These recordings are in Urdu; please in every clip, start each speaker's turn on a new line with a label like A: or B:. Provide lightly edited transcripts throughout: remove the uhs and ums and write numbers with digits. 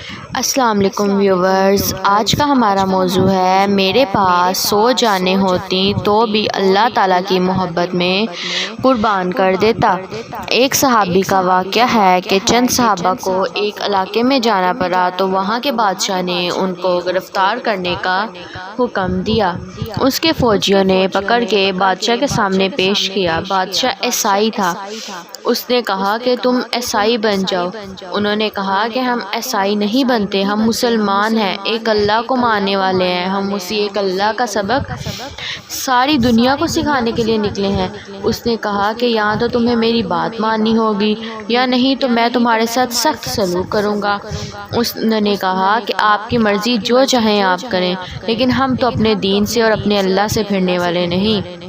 A: السلام علیکم ویورز، آج کا ہمارا موضوع ہے میرے پاس 100 جانیں ہوتی تو بھی اللہ تعالیٰ کی محبت میں قربان کر دیتا۔ ایک صحابی کا واقعہ ہے کہ چند صحابہ کو ایک علاقے میں جانا پڑا تو وہاں کے بادشاہ نے ان کو گرفتار کرنے کا حکم دیا۔ اس کے فوجیوں نے پکڑ کے بادشاہ کے سامنے پیش کیا۔ بادشاہ عیسائی تھا۔ اس نے کہا کہ تم عیسائی بن جاؤ۔ انہوں نے کہا کہ ہم عیسائی نہیں بنتے، ہم مسلمان ہیں، ایک اللہ کو ماننے والے ہیں، ہم اسی ایک اللہ کا سبق ساری دنیا کو سکھانے کے لیے نکلے ہیں۔ اس نے کہا کہ یا تو تمہیں میری بات ماننی ہوگی یا نہیں تو میں تمہارے ساتھ سخت سلوک کروں گا۔ انہوں نے کہا کہ آپ کی مرضی، جو چاہیں آپ کریں، لیکن ہم تو اپنے دین سے اور اپنے اللہ سے پھرنے والے نہیں۔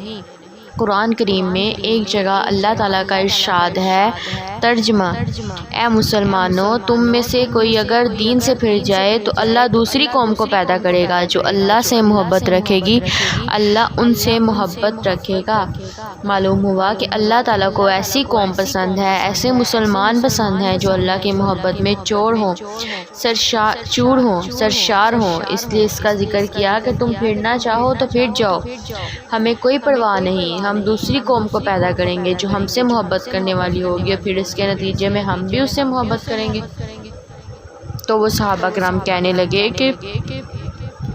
A: قرآن کریم میں ایک جگہ اللہ تعالیٰ کا ارشاد ہے، ترجمہ: اے مسلمانوں، تم میں سے کوئی اگر دین سے پھر جائے تو اللہ دوسری قوم کو پیدا کرے گا جو اللہ سے محبت رکھے گی، اللہ ان سے محبت رکھے گا۔ معلوم ہوا کہ اللہ تعالیٰ کو ایسی قوم پسند ہے، ایسے مسلمان پسند ہیں جو اللہ کی محبت میں چور ہوں، سرشار ہوں۔ اس لیے اس کا ذکر کیا کہ تم پھرنا چاہو تو پھر جاؤ، ہمیں کوئی پرواہ نہیں، ہم دوسری قوم کو پیدا کریں گے جو ہم سے محبت کرنے والی ہوگی اور پھر اس کے نتیجے میں ہم بھی اس سے محبت کریں گے۔ تو وہ صحابہ کرام کہنے لگے کہ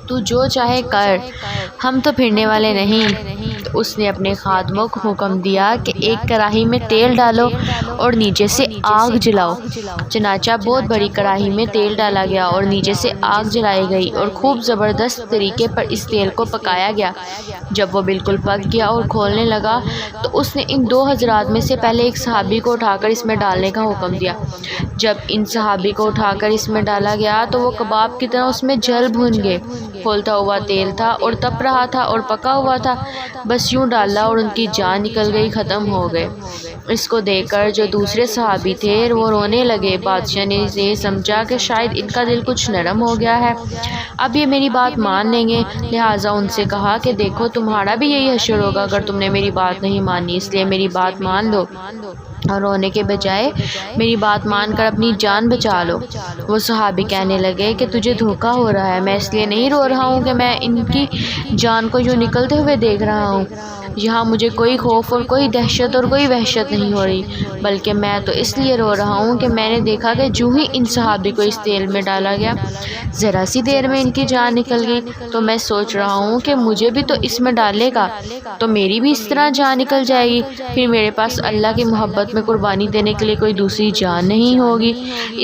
A: تو جو چاہے کر، ہم تو پھرنے والے نہیں۔ تو اس نے اپنے خادموں کو حکم دیا کہ ایک کڑاہی میں تیل ڈالو اور نیچے سے آگ جلاؤ۔ چنانچہ بہت بڑی کڑاہی میں تیل ڈالا گیا اور نیچے سے آگ جلائی گئی اور خوب زبردست طریقے پر اس تیل کو پکایا گیا۔ جب وہ بالکل پک گیا اور کھولنے لگا تو اس نے ان 2 حضرات میں سے پہلے ایک صحابی کو اٹھا کر اس میں ڈالنے کا حکم دیا۔ جب ان صحابی کو اٹھا کر اس میں ڈالا گیا تو وہ کباب کی طرح اس میں جل بھن گئے۔ کھولتا ہوا تیل تھا اور تپ رہا تھا اور پکا ہوا تھا، بس یوں ڈالا اور ان کی جان نکل گئی، ختم ہو گئے۔ اس کو دیکھ کر جو دوسرے صحابی تھے وہ رونے لگے۔ بادشاہ نے یہ سمجھا کہ شاید ان کا دل کچھ نرم ہو گیا ہے، اب یہ میری بات مان لیں گے، لہٰذا ان سے کہا کہ دیکھو تمہارا بھی یہی حشر ہوگا اگر تم نے میری بات نہیں مانی، اس لیے میری بات مان لو اور رونے کے بجائے میری بات مان کر اپنی جان بچا لو۔ وہ صحابی کہنے لگے کہ تجھے دھوکا ہو رہا ہے، میں اس لیے نہیں رو رہا ہوں کہ میں ان کی جان کو یوں نکلتے ہوئے دیکھ رہا ہوں، یہاں مجھے کوئی خوف اور کوئی دہشت اور کوئی وحشت نہیں ہو رہی، بلکہ میں تو اس لیے رو رہا ہوں کہ میں نے دیکھا کہ جو ہی ان صحابی کو اس تیل میں ڈالا گیا ذرا سی دیر میں ان کی جان نکل گئی، تو میں سوچ رہا ہوں کہ مجھے بھی تو اس میں ڈالے گا تو میری بھی اس طرح جان نکل جائے گی، پھر میرے پاس اللہ کی محبت میں قربانی دینے کے لیے کوئی دوسری جان نہیں ہوگی،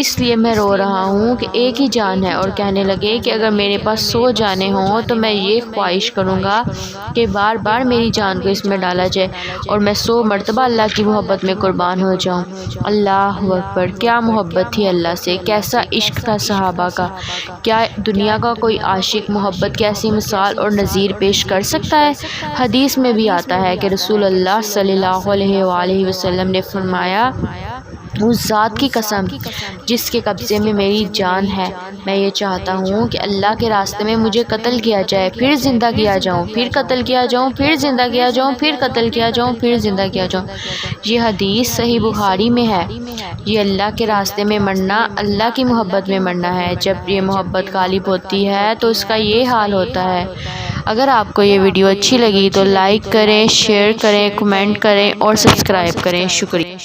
A: اس لیے میں رو رہا ہوں کہ ایک ہی جان ہے۔ اور کہنے لگے کہ اگر میرے پاس 100 جانیں ہوں تو میں یہ خواہش کروں گا کہ بار بار میری جان کو اس میں ڈالا جائے اور میں 100 مرتبہ اللہ کی محبت میں قربان ہو جاؤں۔ اللہ اکبر! کیا محبت تھی اللہ سے، کیسا عشق تھا صحابہ کا! کیا دنیا کا کوئی عاشق محبت کی ایسی مثال اور نظیر پیش کر سکتا ہے؟ حدیث میں بھی آتا ہے کہ رسول اللہ صلی اللہ علیہ وآلہ وسلم نے فرمایا، اس ذات کی قسم جس کے قبضے میں میری جان ہے، میں یہ چاہتا ہوں کہ اللہ کے راستے میں مجھے قتل کیا جائے، پھر زندہ کیا جاؤں، پھر قتل کیا جاؤں، پھر زندہ کیا جاؤں، پھر قتل کیا جاؤں، پھر زندہ کیا جاؤں۔ یہ حدیث صحیح بخاری میں ہے۔ یہ اللہ کے راستے میں مرنا، اللہ کی محبت میں مرنا ہے۔ جب یہ محبت غالب ہوتی ہے تو اس کا یہ حال ہوتا ہے۔ اگر آپ کو یہ ویڈیو اچھی لگی تو لائک کریں، شیئر کریں، کمنٹ کریں اور سبسکرائب کریں۔ شکریہ۔